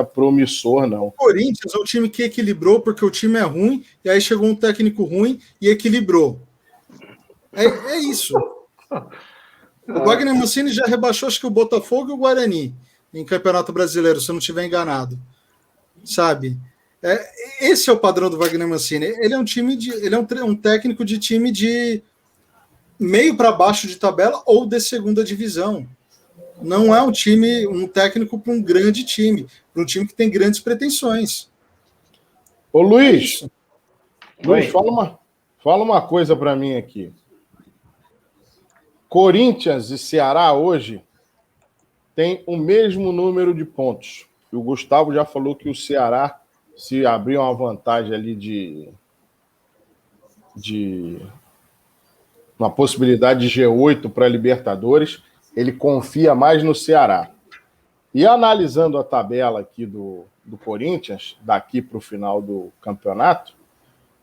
promissor, não. O
Corinthians é um time que equilibrou porque o time é ruim, e aí chegou um técnico ruim e equilibrou. É isso. O Wagner Mancini já rebaixou, acho que o Botafogo e o Guarani em Campeonato Brasileiro, se eu não estiver enganado. Sabe? Esse é o padrão do Wagner Mancini. Ele é um técnico de time de meio para baixo de tabela ou de segunda divisão. Não é um técnico para um grande time, para um time que tem grandes pretensões.
Ô Luiz, fala uma coisa para mim aqui. Corinthians e Ceará hoje têm o mesmo número de pontos. E o Gustavo já falou que o Ceará, se abrir uma vantagem ali de uma possibilidade de G8 para Libertadores, ele confia mais no Ceará. E analisando a tabela aqui do Corinthians, daqui para o final do campeonato,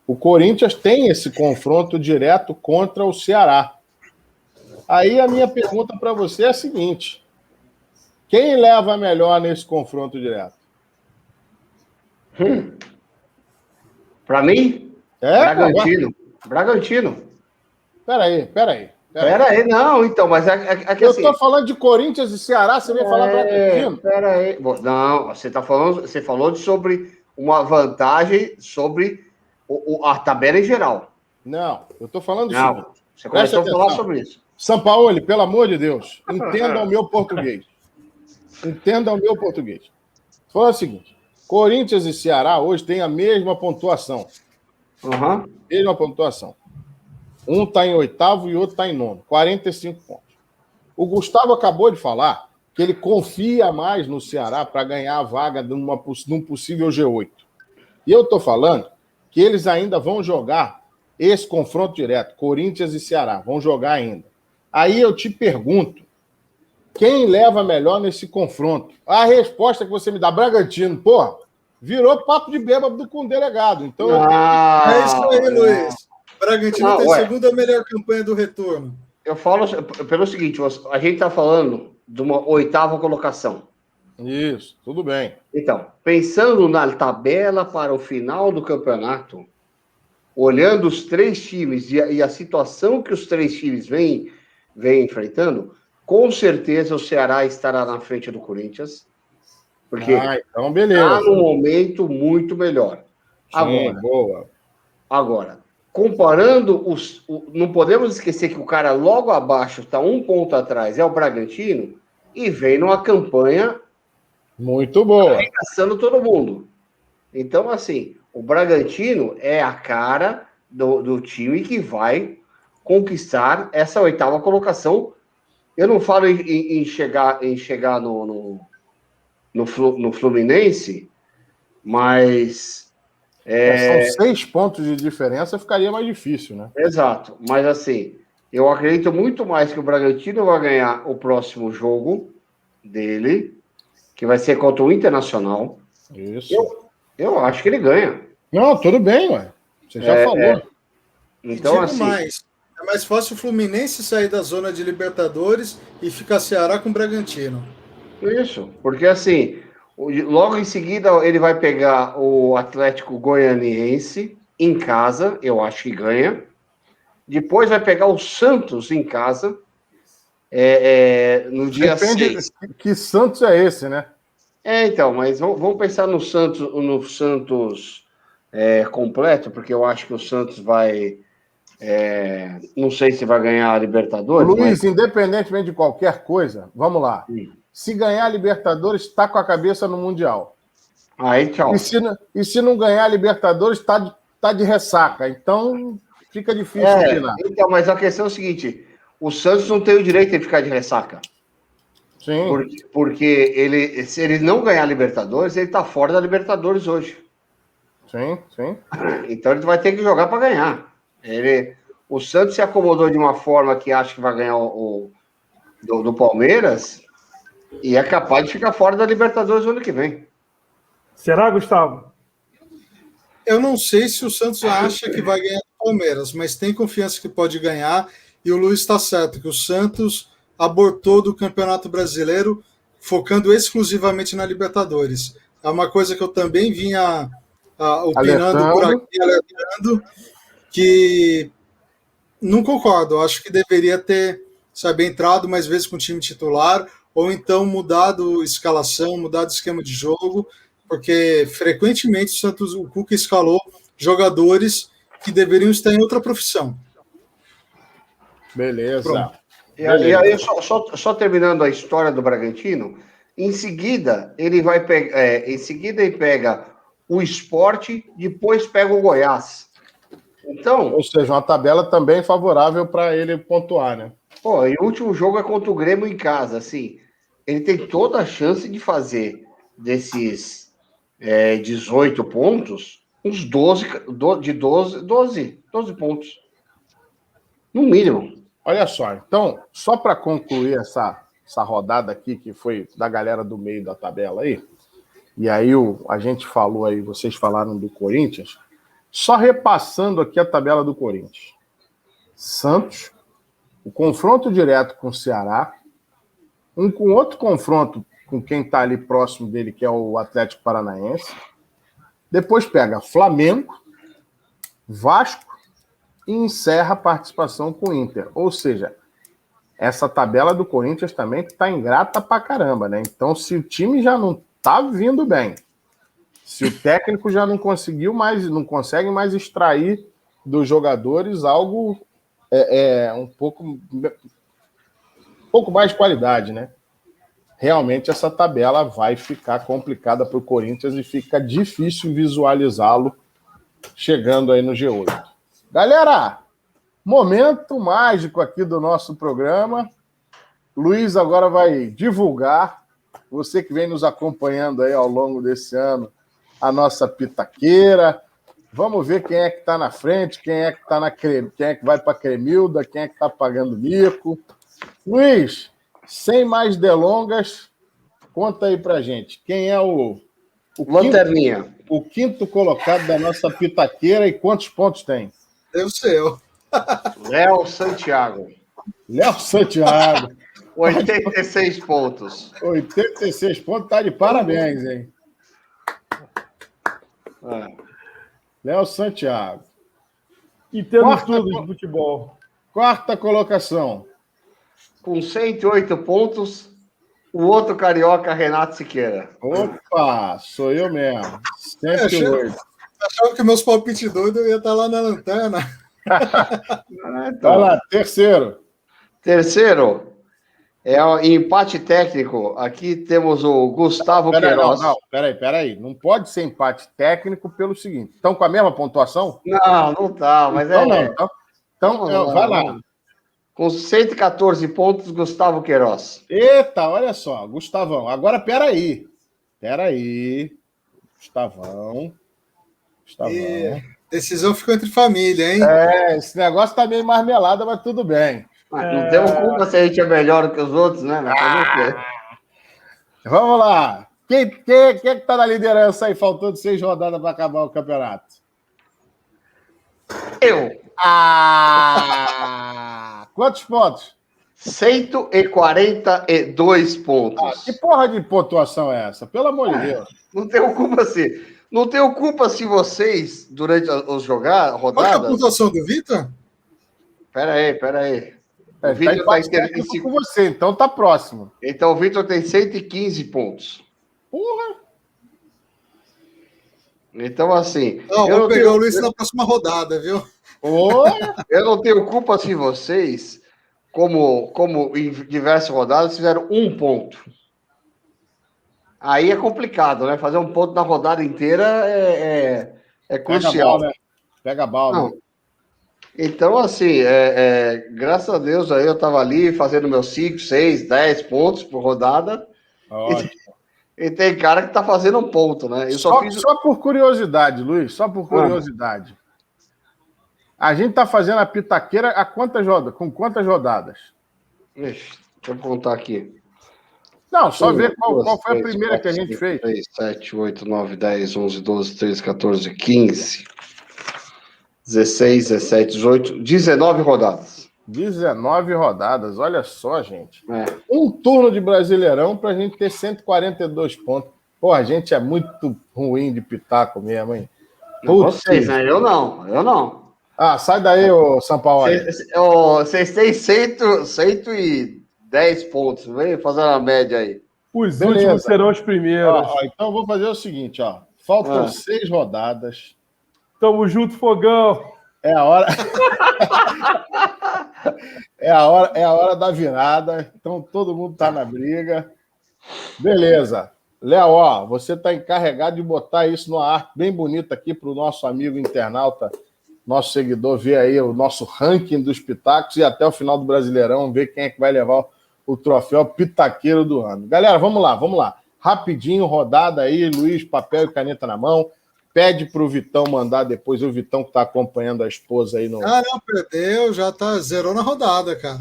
o Corinthians tem esse confronto direto contra o Ceará. Aí a minha pergunta para você é a seguinte: quem leva melhor nesse confronto direto?
Para mim? Bragantino.
Peraí.
Não, então, mas que
eu
assim...
tô falando de Corinthians e Ceará, você vem falar Bragantino?
Peraí. Não, você falou sobre uma vantagem sobre a tabela em geral.
Não, eu tô falando
seguinte. Você começou a falar sobre isso.
São Paulo, pelo amor de Deus, entenda o meu português. Fala o seguinte: Corinthians e Ceará hoje têm a mesma pontuação. Mesma pontuação. Um está em 8º e outro está em 9º. 45 pontos. O Gustavo acabou de falar que ele confia mais no Ceará para ganhar a vaga num possível G8. E eu estou falando que eles ainda vão jogar esse confronto direto, Corinthians e Ceará, vão jogar ainda. Aí eu te pergunto, quem leva melhor nesse confronto? A resposta que você me dá, Bragantino, porra, virou papo de bêbado com o delegado. Então,
é isso aí, Luiz. Bragantino tem a segunda melhor campanha do retorno.
Eu falo pelo seguinte, a gente está falando de uma 8ª colocação.
Isso, tudo bem.
Então, pensando na tabela para o final do campeonato, olhando os 3 times e a situação que os 3 times vêm enfrentando, com certeza o Ceará estará na frente do Corinthians, porque
então beleza.
está num momento muito melhor.
Sim, boa.
Agora, comparando não podemos esquecer que o cara logo abaixo está 1 ponto atrás, é o Bragantino, e vem numa campanha
muito boa,
arregaçando todo mundo. Então, assim, o Bragantino é a cara do time que vai conquistar essa 8ª colocação. Eu não falo em chegar no Fluminense, mas...
São 6 pontos de diferença, ficaria mais difícil, né?
Exato, mas assim, eu acredito muito mais que o Bragantino vai ganhar o próximo jogo dele, que vai ser contra o Internacional.
Isso.
Eu acho que ele ganha.
Não, tudo bem, ué. Você já falou.
Então, assim...
É mais fácil o Fluminense sair da zona de Libertadores e ficar Ceará com o Bragantino.
Isso, porque assim, logo em seguida ele vai pegar o Atlético Goianiense em casa, eu acho que ganha. Depois vai pegar o Santos em casa, no dia 6.
Que Santos é esse, né?
Então, mas vamos pensar no Santos completo, porque eu acho que o Santos vai... não sei se vai ganhar a Libertadores.
Luiz, independentemente de qualquer coisa, vamos lá. Se ganhar a Libertadores, está com a cabeça no Mundial.
Aí, tchau.
E se não ganhar a Libertadores, tá de ressaca. Então, fica difícil opinar.
Então, mas a questão é o seguinte, o Santos não tem o direito de ficar de ressaca.
Sim.
Porque se ele não ganhar a Libertadores, ele está fora da Libertadores hoje.
Sim.
Então, ele vai ter que jogar para ganhar. O Santos se acomodou de uma forma que acha que vai ganhar do Palmeiras e é capaz de ficar fora da Libertadores no ano que vem.
Será, Gustavo?
Eu não sei se o Santos acha que vai ganhar do Palmeiras, mas tem confiança que pode ganhar, e o Luiz está certo, que o Santos abortou do Campeonato Brasileiro, focando exclusivamente na Libertadores. É uma coisa que eu também vinha opinando por aqui, alertando, que não concordo. Eu acho que deveria ter, entrado mais vezes com o time titular, ou então mudado escalação, mudado esquema de jogo, porque frequentemente o Cuca escalou jogadores que deveriam estar em outra profissão.
Beleza.
E aí, só terminando a história do Bragantino, em seguida ele vai pegar, ele pega o Sport, depois pega o Goiás. Então,
ou seja, uma tabela também favorável para ele pontuar, né?
E o último jogo é contra o Grêmio em casa, assim, ele tem toda a chance de fazer desses 18 pontos, uns 12 pontos. No mínimo.
Olha só, então, só para concluir essa rodada aqui, que foi da galera do meio da tabela aí, e aí a gente falou aí, vocês falaram do Corinthians, só repassando aqui a tabela do Corinthians. Santos, o confronto direto com o Ceará, com outro confronto com quem está ali próximo dele, que é o Atlético Paranaense. Depois pega Flamengo, Vasco e encerra a participação com o Inter. Ou seja, essa tabela do Corinthians também está ingrata pra caramba, né? Então, se o time já não está vindo bem, se o técnico já não consegue mais extrair dos jogadores algo um pouco mais de qualidade, né? Realmente essa tabela vai ficar complicada para o Corinthians e fica difícil visualizá-lo chegando aí no G8. Galera, momento mágico aqui do nosso programa. Luiz agora vai divulgar, você que vem nos acompanhando aí ao longo desse ano, a nossa pitaqueira. Vamos ver quem é que está na frente, quem é que vai para a Cremilda, quem é que está pagando mico. Luiz, sem mais delongas, conta aí pra gente. Quem é o
Lanterninha.
o quinto colocado da nossa pitaqueira e quantos pontos tem?
Deve ser eu.
Léo Santiago.
Léo Santiago.
86 pontos.
86 pontos, tá de parabéns, hein? Léo Santiago.
Entendo tudo de futebol.
Quarta colocação.
Com 108 pontos, o outro carioca, Renato Siqueira.
Opa, sou eu mesmo. 108.
Achava que meus palpites doidos eu ia estar lá na lanterna.
Vai lá, terceiro.
Terceiro, é o empate técnico. Aqui temos o Gustavo Queiroz.
Peraí. Não pode ser empate técnico pelo seguinte. Estão com a mesma pontuação?
Não tá, mas
Então, vai lá.
Com 114 pontos, Gustavo Queiroz.
Eita, olha só, Gustavão. Agora, peraí. Gustavão.
Decisão ficou entre família, hein?
Esse negócio tá meio marmelada, mas tudo bem.
Não temos culpa se a gente é melhor que os outros, né?
Vamos lá. Quem tá na liderança aí, faltando 6 rodadas para acabar o campeonato?
Eu.
Quantos pontos?
142 pontos.
Que porra de pontuação é essa? Pelo amor de Deus.
Não tenho culpa se... Não tenho culpa se vocês, durante os rodadas...
Qual é a pontuação do Vitor?
Pera aí.
O Vitor tá com você, então tá próximo.
Então o Vitor tem 115 pontos.
Porra!
Então, assim...
Não, vou pegar o Luiz na próxima rodada, viu?
Eu não tenho culpa se vocês, como em diversas rodadas, fizeram 1 ponto. Aí é complicado, né? Fazer 1 ponto na rodada inteira é crucial.
Pega a bala, né?
Então, assim, graças a Deus, aí eu estava ali fazendo meus 5, 6, 10 pontos por rodada.
Ótimo.
E tem cara que tá fazendo 1 ponto, né?
Só por curiosidade, Luiz, só por curiosidade. A gente tá fazendo a pitaqueira com quantas rodadas?
Deixa eu contar aqui.
Não, só ver qual foi a primeira que a gente fez.
3, 7, 8, 9, 10, 11, 12, 13, 14, 15, 16, 17, 18, 19 rodadas.
19 rodadas, olha só, gente. Um turno de Brasileirão pra gente ter 142 pontos. Pô, a gente é muito ruim de pitaco mesmo, hein?
Vocês, né? Eu não.
Sai daí, ô São Paulo.
Vocês têm 110 pontos. Vem fazer uma média aí.
Os últimos serão os primeiros.
Então eu vou fazer o seguinte, ó. Faltam 6 rodadas.
Tamo junto, fogão.
É a hora. é a hora da virada. Então todo mundo tá na briga. Beleza. Léo, você tá encarregado de botar isso numa arte bem bonita aqui para o nosso amigo internauta, nosso seguidor, ver aí o nosso ranking dos pitacos e até o final do Brasileirão ver quem é que vai levar o troféu pitaqueiro do ano. Galera, vamos lá. Rapidinho, rodada aí, Luiz, papel e caneta na mão. Pede para o Vitão mandar depois, o Vitão que está acompanhando a esposa aí no...
Não, perdeu, já zerou na rodada, cara.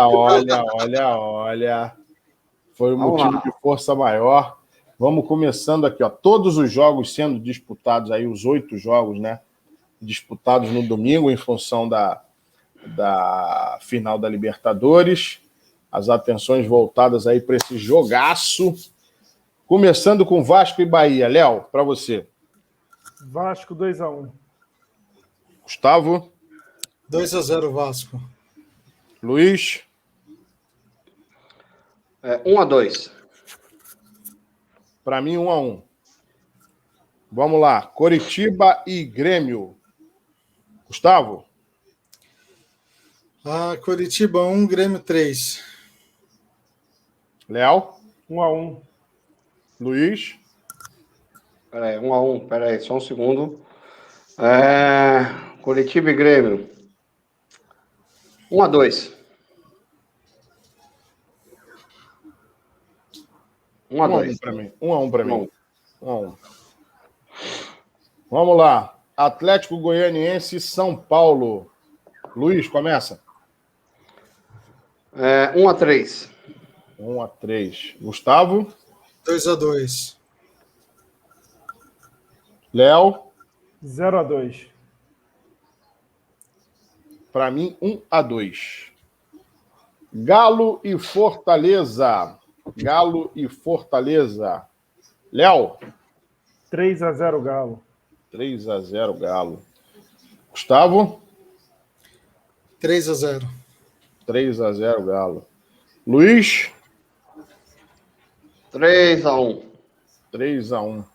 Olha. Foi o motivo de força maior. Vamos começando aqui, ó. Todos os jogos sendo disputados aí, os 8 jogos, né? Disputados no domingo em função da final da Libertadores. As atenções voltadas aí para esse jogaço. Começando com Vasco e Bahia. Léo, para você.
Vasco 2-1.
Gustavo?
2-0 Vasco.
Luiz?
1-2.
Para mim, 1-1. Vamos lá. Coritiba e Grêmio. Gustavo?
Coritiba 1, Grêmio 3.
Léo?
1-1.
Luiz?
Peraí, 1-1. Peraí, só um segundo. Coritiba e Grêmio. 1-2. 1-2
para mim. 1-1 para mim. 1-1. Vamos lá. Atlético Goianiense e São Paulo. Luiz, começa.
1-3.
1-3. Gustavo?
2-2.
Léo?
0-2.
Para mim, 1-2. Galo e Fortaleza. Galo e Fortaleza. Léo?
3-0 Galo.
3-0 Galo. Gustavo?
3-0.
3-0 Galo. Luiz?
3-1.
3-1.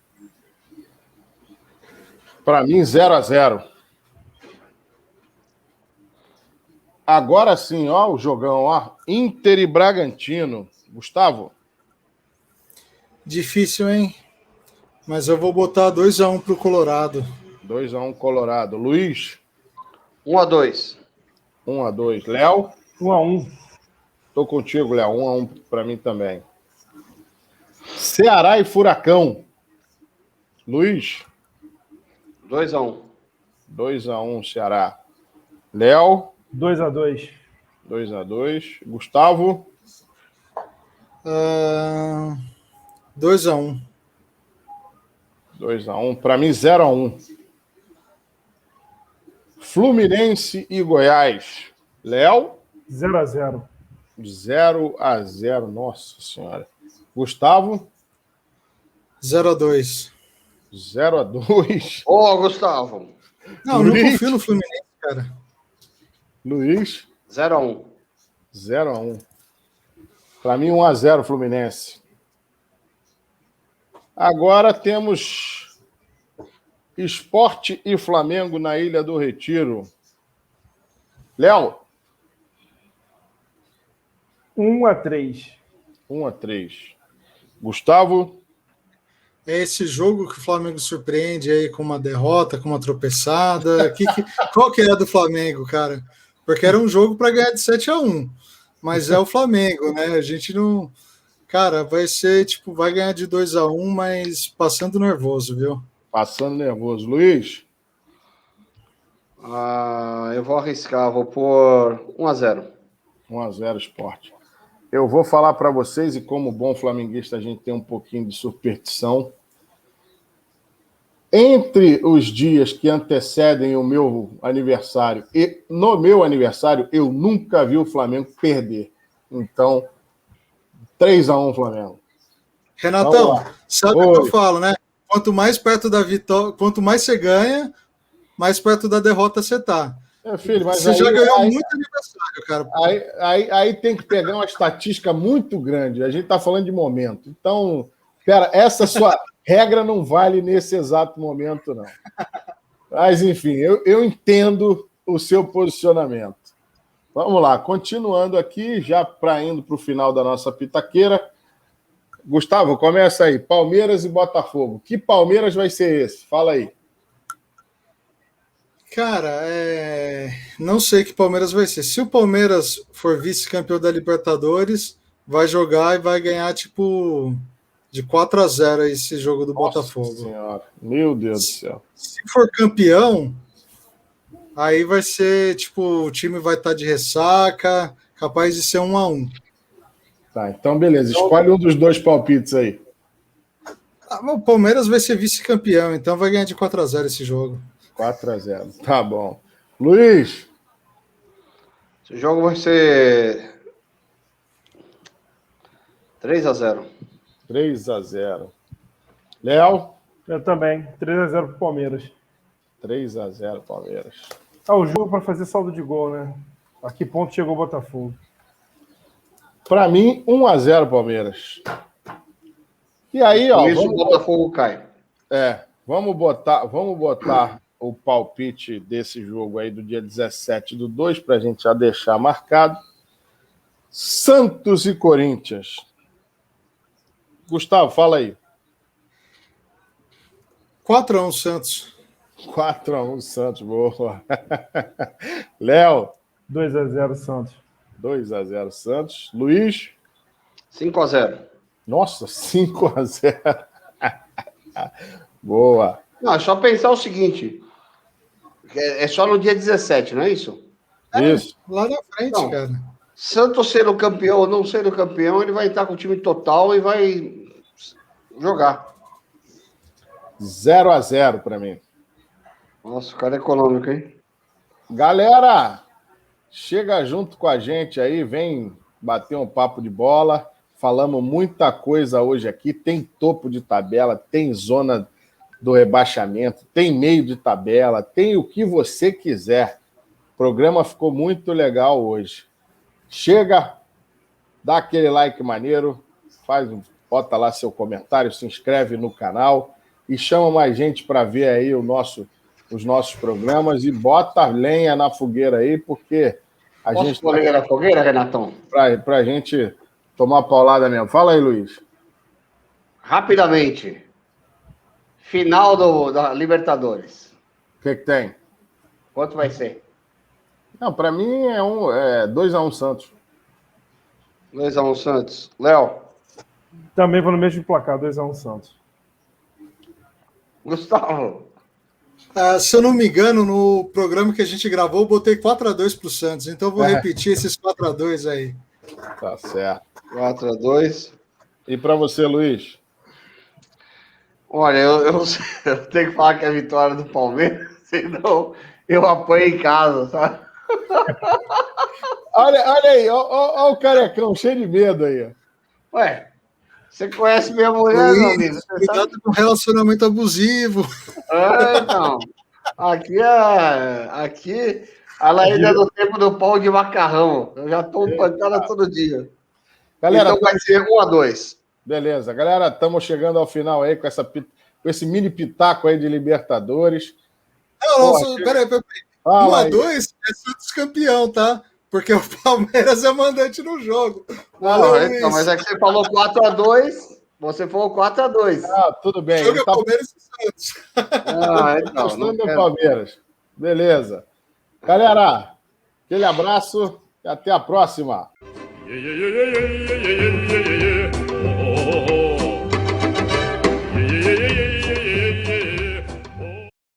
Para mim, 0-0. Agora sim, ó, o jogão, ó. Inter e Bragantino. Gustavo?
Difícil, hein? Mas eu vou botar 2-1 pro Colorado.
2-1 Colorado. Luiz?
1-2.
1-2. Léo?
1-1.
Tô contigo, Léo. 1-1 para mim também. Ceará e Furacão. Luiz?
2-1.
2-1 Ceará. Léo?
2-2.
2-2. Gustavo?
2-1.
2-1. Para mim, 0-1. Fluminense e Goiás. Léo?
0-0.
0-0. Nossa Senhora. Gustavo?
0-2.
0-2.
Ô, Gustavo.
Não, eu não confio no Fluminense, cara.
Luiz?
0-1.
0-1. Para mim, 1-0 Fluminense. Agora temos Sport e Flamengo na Ilha do Retiro. Léo?
1-3.
1-3. Gustavo?
É esse jogo que o Flamengo surpreende aí com uma derrota, com uma tropeçada. Qual que é do Flamengo, cara? Porque era um jogo para ganhar de 7-1. Mas é o Flamengo, né? A gente não. Cara, vai ser tipo, vai ganhar de 2-1, mas passando nervoso, viu?
Passando nervoso. Luiz?
Eu vou arriscar, vou pôr 1-0.
1-0 Sport. Eu vou falar para vocês, e como bom flamenguista, a gente tem um pouquinho de superstição. Entre os dias que antecedem o meu aniversário e no meu aniversário, eu nunca vi o Flamengo perder. Então, 3-1 Flamengo.
Renatão, sabe o que eu falo, né? Quanto mais perto da vitória, quanto mais você ganha, mais perto da derrota você tá.
Filho, mas
você já ganhou muito aniversário, cara.
Aí tem que pegar uma estatística muito grande. A gente está falando de momento. Então, essa sua regra não vale nesse exato momento, não. Mas, enfim, eu entendo o seu posicionamento. Vamos lá, continuando aqui, já indo para o final da nossa pitaqueira. Gustavo, começa aí. Palmeiras e Botafogo. Que Palmeiras vai ser esse? Fala aí.
Cara, não sei que Palmeiras vai ser. Se o Palmeiras for vice-campeão da Libertadores, vai jogar e vai ganhar, tipo, de 4-0 esse jogo do Botafogo.
Senhora. Meu Deus do céu.
Se for campeão, aí vai ser, tipo, o time vai estar de ressaca, capaz de ser 1-1.
Tá, então beleza. Escolhe um dos dois palpites aí.
O Palmeiras vai ser vice-campeão, então vai ganhar de 4-0 esse jogo.
4-0. Tá bom. Luiz?
Esse jogo vai ser 3-0.
3-0. Léo?
Eu também. 3-0 pro Palmeiras.
3-0 Palmeiras.
O jogo para fazer saldo de gol, né? A que ponto chegou o Botafogo?
Para mim, 1-0 Palmeiras. E aí, ó.
Isso, o Botafogo cai.
Vamos botar o palpite desse jogo aí do dia 17/2 para a gente já deixar marcado. Santos e Corinthians. Gustavo, fala aí.
4-1 Santos.
4-1 Santos, boa. Léo?
2-0 Santos.
2-0 Santos. Luiz?
5-0.
Nossa, 5-0. Boa.
Não, é só pensar o seguinte. É só no dia 17, não é isso?
Isso.
Lá na frente,
Não.
cara.
Santos sendo campeão ou não sendo campeão, ele vai estar com o time total e vai jogar.
0-0 para mim.
Nossa, o cara é econômico, hein?
Galera, chega junto com a gente aí, vem bater um papo de bola. Falamos muita coisa hoje aqui. Tem topo de tabela, tem zona do rebaixamento, tem meio de tabela, tem o que você quiser. O programa ficou muito legal hoje. Chega, dá aquele like maneiro, bota lá seu comentário, se inscreve no canal e chama mais gente para ver aí os nossos programas e bota lenha na fogueira aí, porque
Posso pôr lenha na fogueira, Renatão?
Pra gente tomar paulada mesmo. Fala aí, Luiz.
Rapidamente. Final da Libertadores.
O que tem?
Quanto vai ser?
Não, para mim é 2-1 Santos.
2-1 Santos. Léo?
Também vou no mesmo placar, 2-1 Santos.
Gustavo?
Se eu não me engano, no programa que a gente gravou, eu botei 4-2 pro Santos. Então eu vou repetir esses 4-2 aí.
Tá certo.
4-2.
E para você, Luiz?
Olha, eu tenho que falar que é a vitória do Palmeiras, senão eu apanho em casa, sabe?
Olha aí, olha o carecão, cheio de medo aí.
Ué, você conhece minha mulher,
Luiz,
meu amigo?
Cuidado com relacionamento abusivo.
Então, aqui ela ainda é do tempo do pão de macarrão. Eu já tomo pancada todo dia.
Galera,
então vai ser 1-2.
Beleza, galera, estamos chegando ao final aí com esse mini pitaco aí de Libertadores.
Não, peraí. 1-2 é Santos campeão, tá? Porque o Palmeiras é mandante no jogo.
Então, mas é que você falou 4-2, você falou 4-2.
Tudo bem.
O jogo é Palmeiras e Santos.
Então, não quero. Palmeiras. Beleza. Galera, aquele abraço e até a próxima.